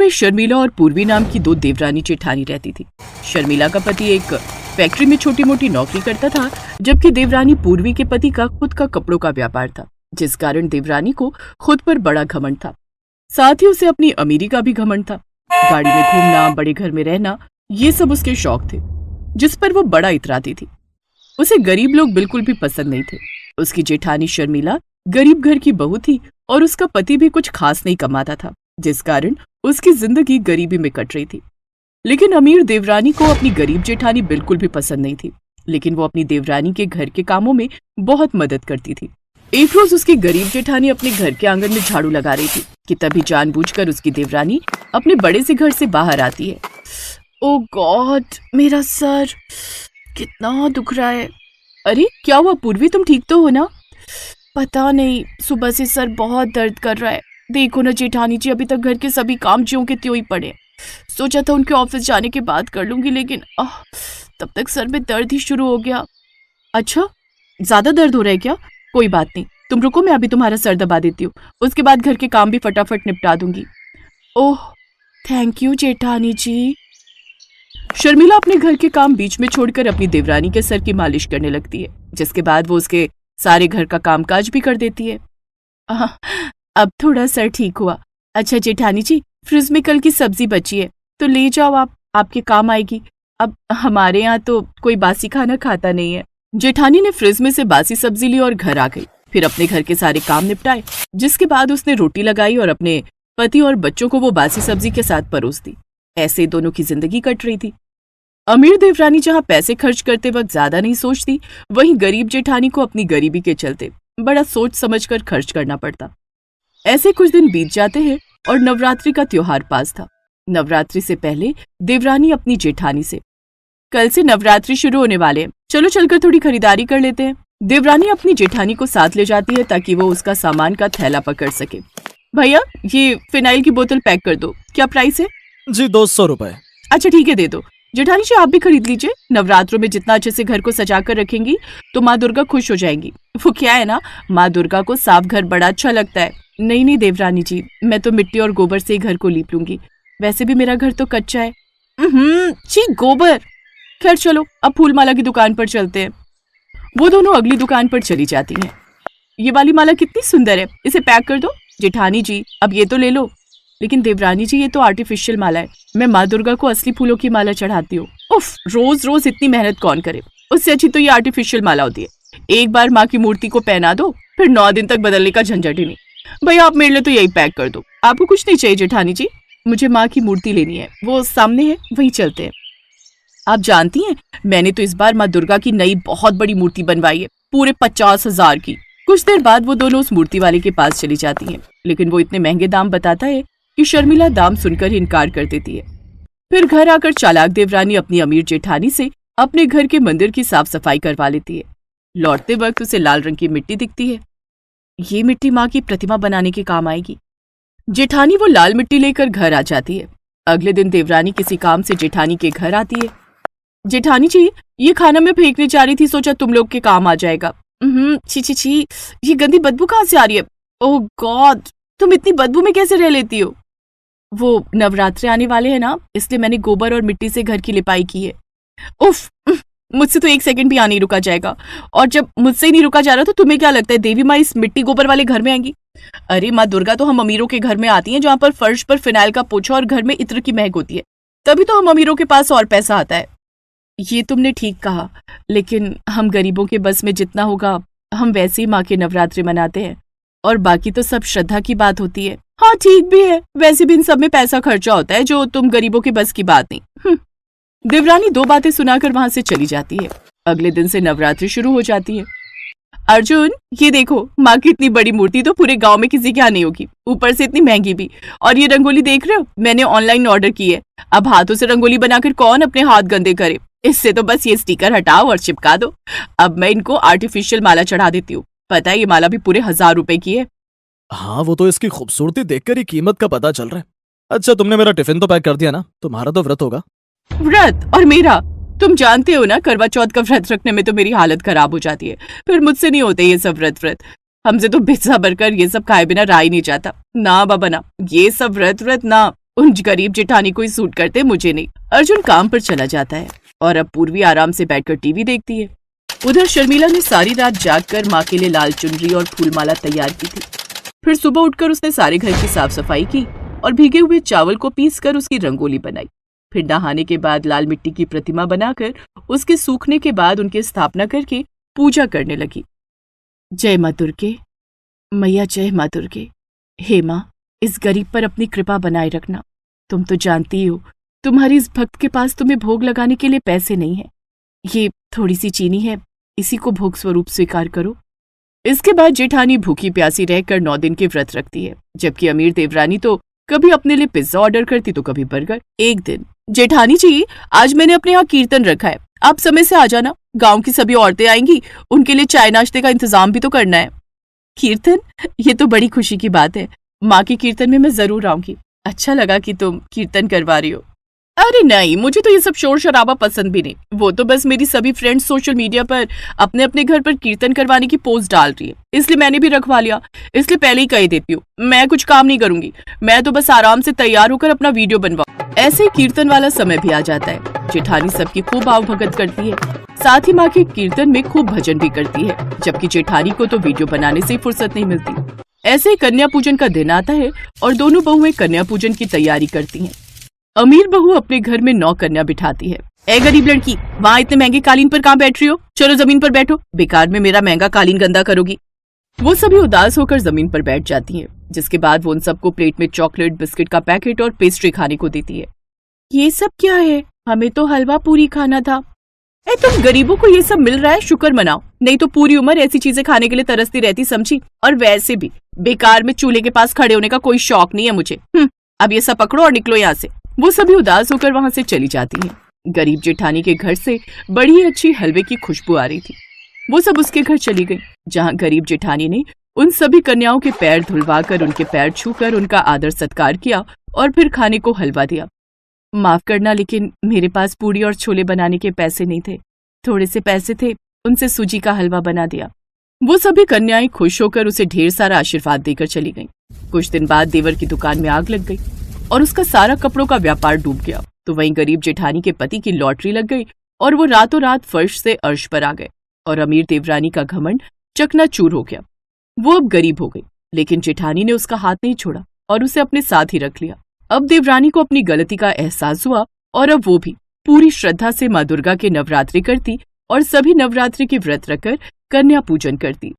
में शर्मिला और पूर्वी नाम की दो देवरानी जेठानी रहती थी। शर्मिला का पति एक फैक्ट्री में छोटी मोटी नौकरी करता था, जबकि देवरानी पूर्वी के पति का खुद का कपड़ों का व्यापार था, जिस कारण देवरानी को खुद पर बड़ा घमंड था। साथ ही उसे अपनी अमीरी का भी घमंड था। गाड़ी में घूमना, बड़े घर में रहना, ये सब उसके शौक थे, जिस पर वो बड़ा इतराती थी। उसे गरीब लोग बिल्कुल भी पसंद नहीं थे। उसकी जेठानी शर्मिला गरीब घर की बहू थी और उसका पति भी कुछ खास नहीं कमाता था, जिस कारण उसकी जिंदगी गरीबी में कट रही थी। लेकिन अमीर देवरानी को अपनी गरीब जेठानी बिल्कुल भी पसंद नहीं थी, लेकिन वो अपनी देवरानी के घर के कामों में बहुत मदद करती थी। एक रोज उसकी गरीब जेठानी अपने घर के आंगन में झाड़ू लगा रही थी कि तभी जानबूझकर उसकी देवरानी अपने बड़े से घर से बाहर आती है। ओ गॉड, मेरा सर कितना दुख रहा है। अरे क्या हुआ पूर्वी, तुम ठीक तो हो ना? पता नहीं, सुबह से सर बहुत दर्द कर रहा है। देखो ना जेठानी जी, अभी तक घर के सभी काम ज्यों के त्यों ही पड़े। सोचा था उनके ऑफिस जाने के बाद कर लूंगी, लेकिन तब तक सर में दर्द ही शुरू हो गया। अच्छा, ज्यादा दर्द हो रहा है क्या? कोई बात नहीं, तुम रुको, मैं अभी तुम्हारा सर दबा देती हूँ, उसके बाद घर के काम भी फटाफट निपटा दूंगी। ओह थैंक यू जेठानी जी। शर्मिला अपने घर के काम बीच में छोड़कर अपनी देवरानी के सर की मालिश करने लगती है, जिसके बाद वो उसके सारे घर का कामकाज भी कर देती है। अब थोड़ा सर ठीक हुआ। अच्छा जेठानी जी, फ्रिज में कल की सब्जी बची है तो ले जाओ, आपके काम आएगी। अब हमारे यहाँ तो कोई बासी खाना खाता नहीं है। जेठानी ने फ्रिज में से बासी सब्जी ली और घर आ गई। फिर अपने घर के सारे काम निपटाए, जिसके बाद उसने रोटी लगाई और अपने पति और बच्चों को वो बासी सब्जी के साथ परोस दी। ऐसे दोनों की जिंदगी कट रही थी। अमीर देवरानी जहाँ पैसे खर्च करते वक्त ज्यादा नहीं सोचती, वहीं गरीब जेठानी को अपनी गरीबी के चलते बड़ा सोच समझकर खर्च करना पड़ता। ऐसे कुछ दिन बीत जाते हैं और नवरात्रि का त्योहार पास था। नवरात्रि से पहले देवरानी अपनी जेठानी से, कल से नवरात्रि शुरू होने वाले हैं, चलो चलकर थोड़ी खरीदारी कर लेते हैं। देवरानी अपनी जेठानी को साथ ले जाती है ताकि वो उसका सामान का थैला पकड़ सके। भैया ये फिनाइल की बोतल पैक कर दो, क्या प्राइस है? जी 200 रुपए। अच्छा ठीक है, दे दो। जेठानी जी आप भी खरीद लीजिए, नवरात्रों में जितना अच्छे से घर को सजा कर रखेंगी तो माँ दुर्गा खुश हो जाएंगी। वो क्या है ना, माँ दुर्गा को साफ घर बड़ा अच्छा लगता है। नहीं देवरानी जी, मैं तो मिट्टी और गोबर से ही घर को लीप लूंगी, वैसे भी मेरा घर तो कच्चा है। छी गोबर। खैर चलो अब फूल माला की दुकान पर चलते हैं। वो दोनों अगली दुकान पर चली जाती हैं। ये वाली माला कितनी सुंदर है, इसे पैक कर दो। जेठानी जी अब ये तो ले लो। लेकिन देवरानी जी ये तो आर्टिफिशियल माला है, मैं माँ दुर्गा को असली फूलों की माला चढ़ाती हूँ। उफ, रोज रोज इतनी मेहनत कौन करे, उससे अच्छी तो ये आर्टिफिशियल माला होती है। एक बार माँ की मूर्ति को पहना दो, फिर 9 दिन तक बदलने का झंझट ही नहीं। भैया आप मेरे लिए तो यही पैक कर दो। आपको कुछ नहीं चाहिए जेठानी जी? मुझे माँ की मूर्ति लेनी है, वो सामने है, वहीं चलते हैं। आप जानती हैं मैंने तो इस बार माँ दुर्गा की नई बहुत बड़ी मूर्ति बनवाई है, पूरे 50,000 की। कुछ देर बाद वो दोनों उस मूर्ति वाले के पास चली जाती हैं, लेकिन वो इतने महंगे दाम बताता है कि शर्मिला दाम सुनकर ही इनकार कर देती है। फिर घर आकर चालाक देवरानी अपनी अमीर जेठानी से अपने घर के मंदिर की साफ सफाई करवा लेती है। लौटते वक्त उसे लाल रंग की मिट्टी दिखती है। ये मिट्टी माँ की प्रतिमा बनाने के काम आएगी। जेठानी वो लाल मिट्टी लेकर घर आ जाती है। अगले दिन देवरानी किसी काम से जेठानी के घर आती है। जेठानी जी ये खाना मैं फेंकने जा रही थी, सोचा तुम लोग के काम आ जाएगा। छी छी छी, ये गंदी बदबू कहाँ से आ रही है? ओह गॉड, तुम इतनी बदबू में कैसे रह लेती हो? वो नवरात्रे आने वाले हैं ना, इसलिए मैंने गोबर और मिट्टी से घर की लिपाई की है। उफ, मुझसे तो 1 सेकंड भी नहीं रुका जाएगा। और जब मुझसे ही नहीं रुका जा रहा तो तुम्हें क्या लगता है देवी माँ इस मिट्टी गोबर वाले घर में आएंगी? अरे माँ दुर्गा तो हम अमीरों के घर में आती हैं, जहाँ पर फर्श पर फिनाइल का पोछा और घर में इत्र की महक होती है, तभी तो हम अमीरों के पास और पैसा आता है। ये तुमने ठीक कहा, लेकिन हम गरीबों के बस में जितना होगा हम वैसे ही माँ के नवरात्रि मनाते हैं, और बाकी तो सब श्रद्धा की बात होती है। हाँ ठीक भी है, वैसे भी इन सब में पैसा खर्चा होता है, जो तुम गरीबों के बस की बात नहीं। देवरानी 2 बातें सुनाकर वहां से चली जाती है। अगले दिन से नवरात्रि शुरू हो जाती है। अर्जुन ये देखो, माँ की इतनी बड़ी मूर्ति तो पूरे गांव में किसी के यहाँ नहीं होगी, ऊपर से इतनी महंगी भी। और ये रंगोली देख रहे हो, मैंने ऑनलाइन ऑर्डर की है। अब हाथों से रंगोली बनाकर कौन अपने हाथ गंदे करे, इससे तो बस ये स्टिकर हटाओ और चिपका दो। अब मैं इनको आर्टिफिशियल माला चढ़ा देती हूँ। पता है ये माला भी पूरे 1000 रुपए की है। हाँ वो तो इसकी खूबसूरती देखकर ही कीमत का पता चल रहा है। अच्छा तुमने मेरा टिफिन तो पैक कर दिया ना, तुम्हारा तो व्रत होगा। व्रत? और मेरा? तुम जानते हो ना करवा चौथ का व्रत रखने में तो मेरी हालत खराब हो जाती है, फिर मुझसे नहीं होते ये सब व्रत। हमसे तो पिज्जा बर्गर ये सब खाए बिना रहा ही नहीं जाता। ना बाबा ना, ये सब व्रत ना, उन गरीब जेठानी को ही सूट करते, मुझे नहीं। अर्जुन काम पर चला जाता है और अब पूर्वी आराम से बैठकर टीवी देखती है। उधर शर्मिला ने सारी रात जागकर माँ के लिए लाल चुनरी और फूलमाला तैयार की थी। फिर सुबह उठकर उसने सारे घर की साफ सफाई की और भीगे हुए चावल को पीसकर उसकी रंगोली बनाई। फिर नहाने के बाद लाल मिट्टी की प्रतिमा बनाकर उसके सूखने के बाद उनकी स्थापना करके पूजा करने लगी। जय माँ दुर्गे, मैया जय माँ दुर्गे। हे माँ, इस गरीब पर अपनी कृपा बनाए रखना। तुम तो जानती हो तुम्हारी इस भक्त के पास तुम्हें भोग लगाने के लिए पैसे नहीं है। ये थोड़ी सी चीनी है, इसी को भोग स्वरूप स्वीकार करो। इसके बाद जेठानी भूखी प्यासी रहकर 9 दिन के व्रत रखती है, जबकि अमीर देवरानी तो कभी अपने लिए पिज्जा ऑर्डर करती तो कभी बर्गर। एक दिन, जेठानी जी, आज मैंने अपने यहाँ कीर्तन रखा है, आप समय से आ जाना। गांव की सभी औरतें आएंगी, उनके लिए चाय नाश्ते का इंतजाम भी तो करना है। कीर्तन? ये तो बड़ी खुशी की बात है। माँ के कीर्तन में मैं जरूर आऊंगी। अच्छा लगा कि तुम कीर्तन करवा रही हो। अरे नहीं, मुझे तो ये सब शोर शराबा पसंद भी नहीं। वो तो बस मेरी सभी फ्रेंड्स सोशल मीडिया पर अपने अपने घर पर कीर्तन करवाने की पोस्ट डाल रही है, इसलिए मैंने भी रखवा लिया। इसलिए पहले ही कह देती हूँ, मैं कुछ काम नहीं करूंगी। मैं तो बस आराम से तैयार होकर अपना वीडियो बनवाऊं। ऐसे ही कीर्तन वाला समय भी आ जाता है। जेठानी सबकी खूब आवभगत करती है, साथ ही माँ के कीर्तन में खूब भजन भी करती है, जबकि जेठानी को तो वीडियो बनाने से फुर्सत नहीं मिलती। ऐसे ही कन्या पूजन का दिन आता है और दोनों बहुएं कन्या पूजन की तैयारी करती हैं। अमीर बहू अपने घर में 9 कन्या बिठाती है। ए गरीब लड़की, वहाँ इतने महंगे कालीन पर कहाँ बैठ रही हो? चलो जमीन पर बैठो, बेकार में मेरा महंगा कालीन गंदा करोगी। वो सभी उदास होकर जमीन पर बैठ जाती हैं, जिसके बाद वो उन सबको प्लेट में चॉकलेट, बिस्किट का पैकेट और पेस्ट्री खाने को देती है। ये सब क्या है? हमें तो हलवा पूरी खाना था। तुम गरीबों को ये सब मिल रहा है, शुक्र मनाओ, नहीं तो पूरी उम्र ऐसी चीजें खाने के लिए तरसती रहती, समझी? और वैसे भी बेकार में चूल्हे के पास खड़े होने का कोई शौक नहीं है मुझे। अब ये सब पकड़ो और निकलो यहाँ से। वो सभी उदास होकर वहां से चली जाती हैं। गरीब जेठानी के घर से बड़ी अच्छी हलवे की खुशबू आ रही थी। वो सब उसके घर चली गई, जहाँ गरीब जेठानी ने उन सभी कन्याओं के पैर धुलवाकर, उनके पैर छूकर उनका आदर सत्कार किया और फिर खाने को हलवा दिया। माफ करना, लेकिन मेरे पास पूरी और छोले बनाने के पैसे नहीं थे। थोड़े से पैसे थे, उनसे सूजी का हलवा बना दिया। वो सभी कन्याएं खुश होकर उसे ढेर सारा आशीर्वाद देकर चली गईं। कुछ दिन बाद देवर की दुकान में आग लग गई और उसका सारा कपड़ों का व्यापार डूब गया। तो वहीं गरीब जेठानी के पति की लॉटरी लग गई और वो रातों रात फर्श से अर्श पर आ गए और अमीर देवरानी का घमंड चकनाचूर हो गया। वो अब गरीब हो गई, लेकिन जेठानी ने उसका हाथ नहीं छोड़ा और उसे अपने साथ ही रख लिया। अब देवरानी को अपनी गलती का एहसास हुआ और अब वो भी पूरी श्रद्धा से माँ दुर्गा के नवरात्रि करती और सभी नवरात्रि की व्रत रखकर कन्या पूजन करती।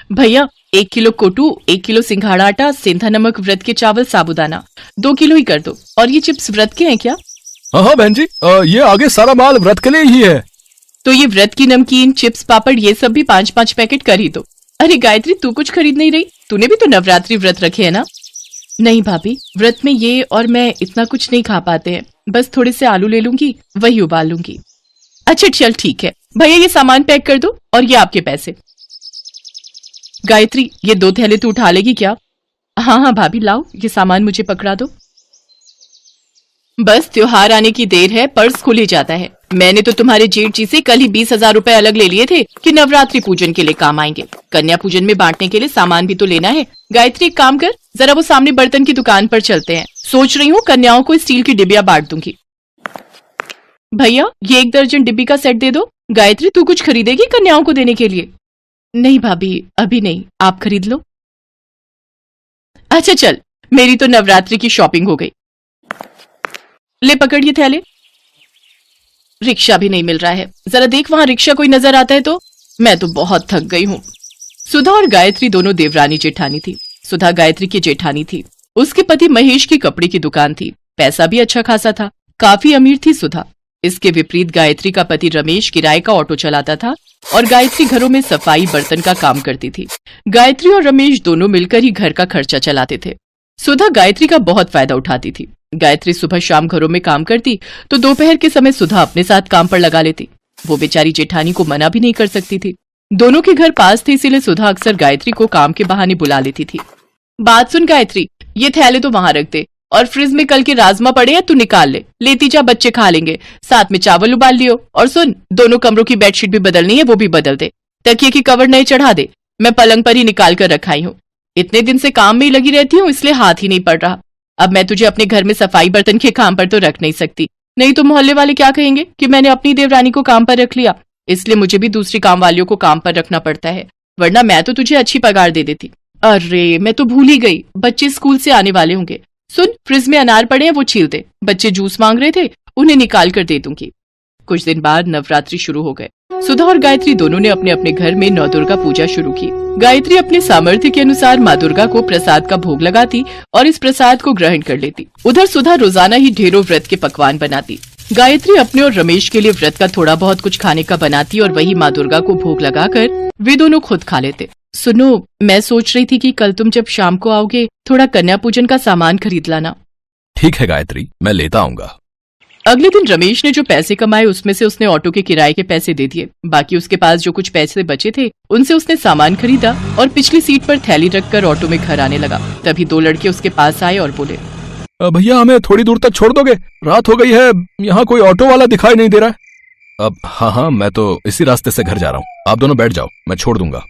भैया, 1 किलो कोटू, 1 किलो सिंघाड़ा आटा, सेंधा नमक, व्रत के चावल, साबूदाना 2 किलो ही कर दो। और ये चिप्स व्रत के हैं क्या? हाँ बहन जी, ये आगे सारा माल व्रत के लिए ही है। तो ये व्रत की नमकीन, चिप्स, पापड़ ये सब भी 5-5 पैकेट कर ही दो। अरे गायत्री, तू कुछ खरीद नहीं रही? तूने भी तो नवरात्रि व्रत रखे है ना? नहीं भाभी, व्रत में ये और मैं इतना कुछ नहीं खा पाते हैं। बस थोड़े से आलू ले लूंगी, वही उबाल लूंगी। अच्छा चल ठीक है भैया, ये सामान पैक कर दो और ये आपके पैसे। गायत्री, ये 2 थैले तू उठा लेगी क्या? हाँ हाँ भाभी, लाओ ये सामान मुझे पकड़ा दो। बस त्योहार आने की देर है, पर्स खुल ही जाता है। मैंने तो तुम्हारे जेठ जी से कल ही 20,000 रुपए अलग ले लिए थे कि नवरात्रि पूजन के लिए काम आएंगे। कन्या पूजन में बांटने के लिए सामान भी तो लेना है। गायत्री, एक काम कर, जरा वो सामने बर्तन की दुकान पर चलते हैं। सोच रही हूँ कन्याओं को स्टील की डिबिया बांट दूंगी। भैया, ये 1 दर्जन डिब्बी का सेट दे दो। गायत्री, तू कुछ खरीदेगी कन्याओं को देने के लिए? नहीं भाभी, अभी नहीं, आप खरीद लो। अच्छा चल, मेरी तो नवरात्रि की शॉपिंग हो गई। ले पकड़ ये थैले। रिक्शा भी नहीं मिल रहा है, जरा देख वहां रिक्शा कोई नजर आता है तो। मैं तो बहुत थक गई हूँ। सुधा और गायत्री दोनों देवरानी जेठानी थी। सुधा गायत्री की जेठानी थी। उसके पति महेश की कपड़े की दुकान थी, पैसा भी अच्छा खासा था, काफी अमीर थी सुधा। इसके विपरीत गायत्री का पति रमेश किराए का ऑटो चलाता था और गायत्री घरों में सफाई बर्तन का काम करती थी। गायत्री और रमेश दोनों मिलकर ही घर का खर्चा चलाते थे। सुधा गायत्री का बहुत फायदा उठाती थी। गायत्री सुबह शाम घरों में काम करती तो दोपहर के समय सुधा अपने साथ काम पर लगा लेती। वो बेचारी जेठानी को मना भी नहीं कर सकती थी। दोनों के घर पास थे, इसीलिए सुधा अक्सर गायत्री को काम के बहाने बुला लेती थी। बात सुन गायत्री, ये थैले तो वहां रख दे और फ्रिज में कल के राजमा पड़े हैं, तू निकाल ले, लेती जा, बच्चे खा लेंगे। साथ में चावल उबाल लियो। और सुन, दोनों कमरों की बेडशीट भी बदलनी है, वो भी बदल दे। तकिए की कवर नए चढ़ा दे, मैं पलंग पर ही निकाल कर रखाई हूँ। इतने दिन से काम में ही लगी रहती हूँ, इसलिए हाथ ही नहीं पड़ रहा। अब मैं तुझे अपने घर में सफाई बर्तन के काम पर तो रख नहीं सकती, नहीं तो मोहल्ले वाले क्या कहेंगे कि मैंने अपनी देवरानी को काम पर रख लिया। इसलिए मुझे भी दूसरी काम वालियों को काम पर रखना पड़ता है, वरना मैं तो तुझे अच्छी पगार दे देती। अरे मैं तो भूल ही गई, बच्चे स्कूल से आने वाले होंगे। सुन, फ्रिज में अनार पड़े हैं, वो छील दे। बच्चे जूस मांग रहे थे, उन्हें निकाल कर दे दूंगी। कुछ दिन बाद नवरात्रि शुरू हो गए। सुधा और गायत्री दोनों ने अपने अपने घर में नौ दुर्गा पूजा शुरू की। गायत्री अपने सामर्थ्य के अनुसार माँ दुर्गा को प्रसाद का भोग लगाती और इस प्रसाद को ग्रहण कर लेती। उधर सुधा रोजाना ही ढेरों व्रत के पकवान बनाती। गायत्री अपने और रमेश के लिए व्रत का थोड़ा बहुत कुछ खाने का बनाती और वही माँ दुर्गा को भोग लगाकर वे दोनों खुद खा लेते। सुनो, मैं सोच रही थी कि कल तुम जब शाम को आओगे थोड़ा कन्या पूजन का सामान खरीद लाना। ठीक है गायत्री, मैं लेता आऊंगा। अगले दिन रमेश ने जो पैसे कमाए उसमें से उसने ऑटो के किराए के पैसे दे दिए। बाकी उसके पास जो कुछ पैसे बचे थे उनसे उसने सामान खरीदा और पिछली सीट पर थैली रखकर ऑटो में घर आने लगा। तभी दो लड़के उसके पास आए और बोले, भैया हमें थोड़ी दूर तक छोड़ दोगे? रात हो गई है, यहाँ कोई ऑटो वाला दिखाई नहीं दे रहा है। अब हाँ, मैं तो इसी रास्ते से घर जा रहा हूँ, आप दोनों बैठ जाओ, मैं छोड़ दूंगा।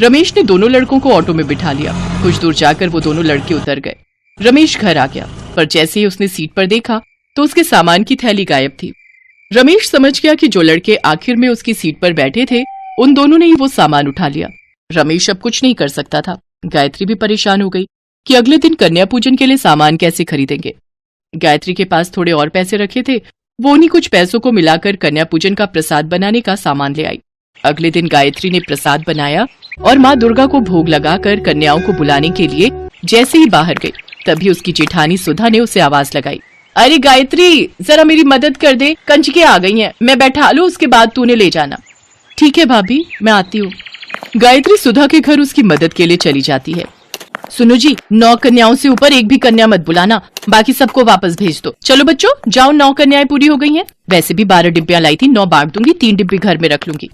रमेश ने दोनों लड़कों को ऑटो में बिठा लिया। कुछ दूर जाकर वो दोनों लड़के उतर गए। रमेश घर आ गया, पर जैसे ही उसने सीट पर देखा तो उसके सामान की थैली गायब थी। रमेश समझ गया कि जो लड़के आखिर में उसकी सीट पर बैठे थे उन दोनों ने ही वो सामान उठा लिया। रमेश अब कुछ नहीं कर सकता था। गायत्री भी परेशान हो गई कि अगले दिन कन्या पूजन के लिए सामान कैसे खरीदेंगे। गायत्री के पास थोड़े और पैसे रखे थे, वो उन्हीं कुछ पैसों को मिलाकर कन्या पूजन का प्रसाद बनाने का सामान ले आई। अगले दिन गायत्री ने प्रसाद बनाया और माँ दुर्गा को भोग लगाकर कन्याओं को बुलाने के लिए जैसे ही बाहर गई तभी उसकी जेठानी सुधा ने उसे आवाज लगाई, अरे गायत्री, जरा मेरी मदद कर दे, कंजके आ गई हैं, मैं बैठा लूं, उसके बाद तूने ले जाना। ठीक है भाभी, मैं आती हूँ। गायत्री सुधा के घर उसकी मदद के लिए चली जाती है। सुनो जी, 9 कन्याओं से ऊपर एक भी कन्या मत बुलाना, बाकी सबको वापस भेज दो। चलो बच्चों, जाओ, 9 कन्याएं पूरी हो गई हैं। वैसे भी 12 डिब्बियां लाई थी, 9 बांट दूंगी, 3 डिब्बी घर में रख लूंगी।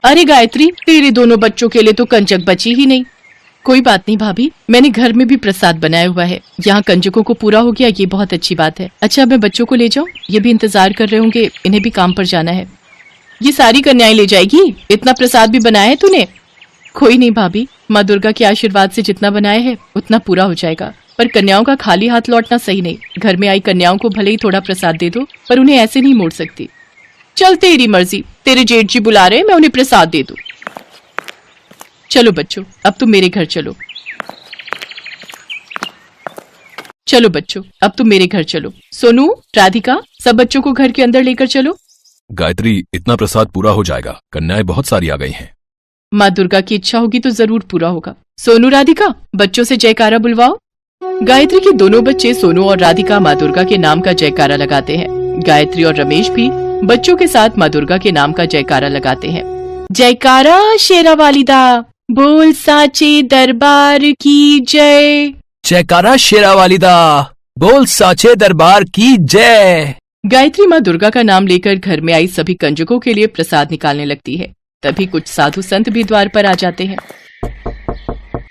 अरे गायत्री, तेरे दोनों बच्चों के लिए तो कंजक बची ही नहीं। कोई बात नहीं भाभी, मैंने घर में भी प्रसाद बनाया हुआ है, यहाँ कंजकों को पूरा हो गया, ये बहुत अच्छी बात है। अच्छा, मैं बच्चों को ले जाऊं? ये भी इंतजार कर रहे होंगे, इन्हें भी काम पर जाना है। ये सारी कन्याएं ले जाएगी? इतना प्रसाद भी बनाया है तूने? कोई नहीं भाभी, माँ दुर्गा के आशीर्वाद से जितना बनाया है उतना पूरा हो जाएगा, पर कन्याओं का खाली हाथ लौटना सही नहीं। घर में आई कन्याओं को भले ही थोड़ा प्रसाद दे दो, पर उन्हें ऐसे नहीं मोड़ सकती। चल तेरी मर्जी, तेरे जेठ जी बुला रहे, मैं उन्हें प्रसाद दे दूं। चलो बच्चों, अब तुम मेरे घर चलो। चलो बच्चों, अब तुम मेरे घर चलो। सोनू, राधिका, सब बच्चों को घर के अंदर लेकर चलो। गायत्री, इतना प्रसाद पूरा हो जाएगा, कन्याएं बहुत सारी आ गई हैं। माँ दुर्गा की इच्छा होगी तो जरूर पूरा होगा। सोनू, राधिका, बच्चों से जयकारा बुलवाओ। गायत्री के दोनों बच्चे सोनू और राधिका माँ दुर्गा के नाम का जयकारा लगाते हैं। गायत्री और रमेश भी बच्चों के साथ माँ दुर्गा के नाम का जयकारा लगाते हैं। जयकारा शेरा वालिदा, बोल साचे दरबार की जय। जयकारा शेरा वालिदा, बोल साचे दरबार की जय। गायत्री माँ दुर्गा का नाम लेकर घर में आई सभी कंजकों के लिए प्रसाद निकालने लगती है। तभी कुछ साधु संत भी द्वार पर आ जाते हैं।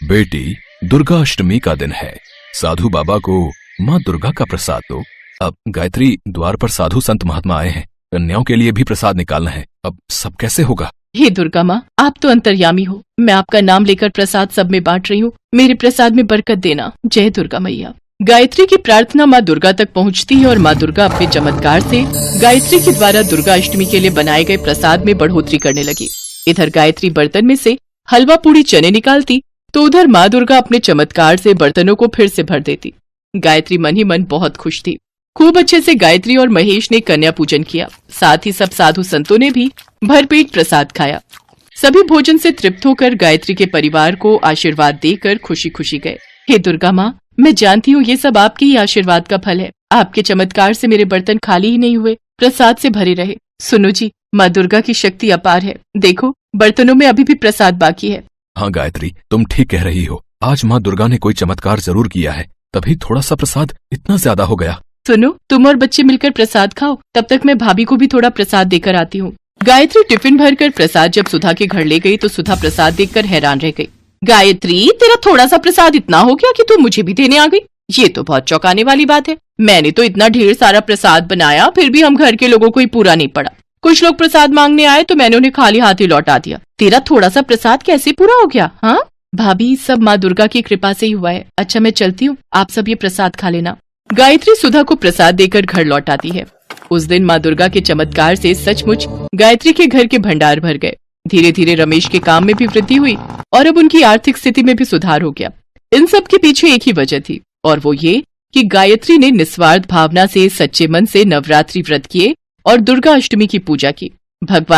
बेटी, दुर्गा अष्टमी का दिन है, साधु बाबा को माँ दुर्गा का प्रसाद दो। अब गायत्री, द्वार पर साधु संत महात्मा आए हैं, कन्याओं के लिए भी प्रसाद निकालना है, अब सब कैसे होगा? हे दुर्गा माँ, आप तो अंतर्यामी हो, मैं आपका नाम लेकर प्रसाद सब में बांट रही हूँ, मेरे प्रसाद में बरकत देना। जय दुर्गा मैया। गायत्री की प्रार्थना माँ दुर्गा तक पहुँचती है और माँ दुर्गा अपने चमत्कार से गायत्री के द्वारा दुर्गा अष्टमी के लिए बनाए गए प्रसाद में बढ़ोतरी करने लगी। इधर गायत्री बर्तन में से हलवा पूड़ी चने निकालती तो उधर माँ दुर्गा अपने चमत्कार से बर्तनों को फिर से भर देती। गायत्री मन ही मन बहुत खुश थी। खूब अच्छे से गायत्री और महेश ने कन्या पूजन किया, साथ ही सब साधु संतों ने भी भरपेट प्रसाद खाया। सभी भोजन से तृप्त होकर गायत्री के परिवार को आशीर्वाद देकर खुशी खुशी गए। हे दुर्गा माँ, मैं जानती हूँ ये सब आपके ही आशीर्वाद का फल है। आपके चमत्कार से मेरे बर्तन खाली ही नहीं हुए, प्रसाद से भरे रहे। सुनो जी, माँ दुर्गा की शक्ति अपार है, देखो बर्तनों में अभी भी प्रसाद बाकी है। हाँ गायत्री, तुम ठीक कह रही हो, आज माँ दुर्गा ने कोई चमत्कार जरूर किया है, तभी थोड़ा सा प्रसाद इतना ज्यादा हो गया। सुनो, तुम और बच्चे मिलकर प्रसाद खाओ, तब तक मैं भाभी को भी थोड़ा प्रसाद देकर आती हूँ। गायत्री टिफिन भरकर प्रसाद जब सुधा के घर ले गई तो सुधा प्रसाद देखकर हैरान रह गई। गायत्री, तेरा थोड़ा सा प्रसाद इतना हो गया कि तू मुझे भी देने आ गई, ये तो बहुत चौंकाने वाली बात है। मैंने तो इतना ढेर सारा प्रसाद बनाया, फिर भी हम घर के लोगों को ही पूरा नहीं पड़ा। कुछ लोग प्रसाद मांगने आए तो मैंने उन्हें खाली हाथ ही लौटा दिया। तेरा थोड़ा सा प्रसाद कैसे पूरा हो गया? हाँ भाभी, सब माँ दुर्गा की कृपा से ही हुआ है। अच्छा मैं चलती हूँ, आप सब ये प्रसाद खा लेना। गायत्री सुधा को प्रसाद देकर घर लौट आती है। उस दिन माँ दुर्गा के चमत्कार से सचमुच गायत्री के घर के भंडार भर गए। धीरे धीरे रमेश के काम में भी वृद्धि हुई और अब उनकी आर्थिक स्थिति में भी सुधार हो गया। इन सब के पीछे एक ही वजह थी और वो ये कि गायत्री ने निस्वार्थ भावना से सच्चे मन से नवरात्रि व्रत किए और दुर्गा अष्टमी की पूजा की। भगवान